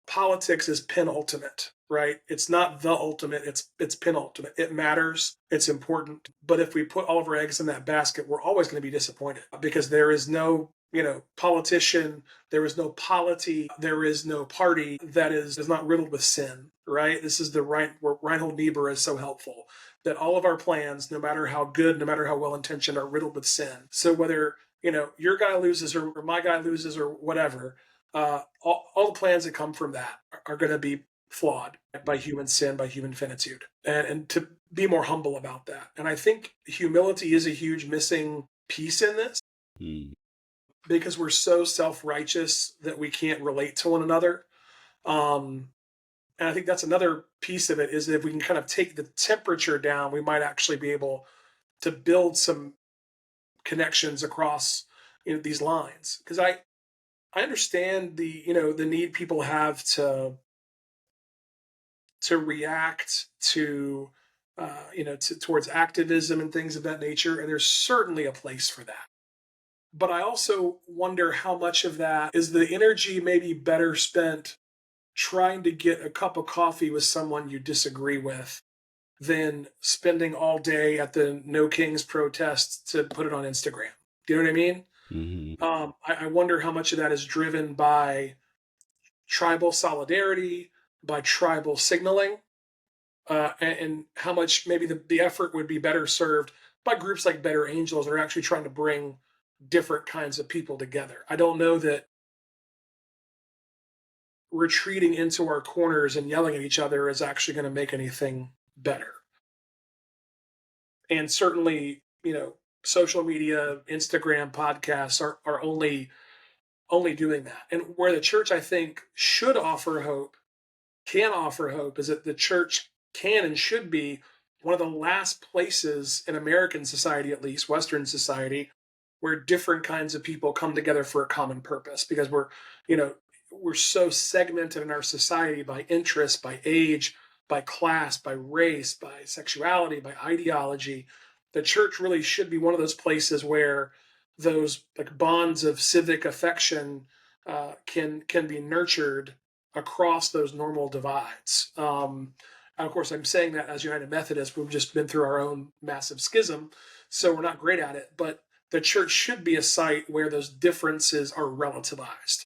politics is penultimate, right? It's not the ultimate, it's penultimate. It matters, it's important. But if we put all of our eggs in that basket, we're always going to be disappointed because there is no, politician, there is no polity, there is no party that is not riddled with sin, right? This is the right where Reinhold Niebuhr is so helpful, that all of our plans, no matter how good, no matter how well intentioned, are riddled with sin. So whether your guy loses or my guy loses or whatever, all the plans that come from that are going to be flawed by human sin, by human finitude, and to be more humble about that. And I think humility is a huge missing piece in this Mm. because we're so self-righteous that we can't relate to one another. And I think that's another piece of it, is that if we can kind of take the temperature down, we might actually be able to build some connections across these lines. Because I understand the need people have to react to towards activism and things of that nature, and there's certainly a place for that. But I also wonder how much of that is the energy maybe better spent trying to get a cup of coffee with someone you disagree with than spending all day at the No Kings protest to put it on Instagram. Do you know what I mean? Hmm. I wonder how much of that is driven by tribal solidarity, by tribal signaling, and how much maybe the effort would be better served by groups like Better Angels that are actually trying to bring different kinds of people together. I don't know that retreating into our corners and yelling at each other is actually going to make anything better. And certainly, social media, Instagram, podcasts are only doing that. And where the church, I think, should offer hope, can offer hope, is that the church can and should be one of the last places in American society, at least Western society, where different kinds of people come together for a common purpose. Because you know, we're so segmented in our society by interest, by age, by class, by race, by sexuality, by ideology. The church really should be one of those places where those like bonds of civic affection can be nurtured across those normal divides. And of course, I'm saying that as United Methodist, we've just been through our own massive schism, so we're not great at it. But the church should be a site where those differences are relativized.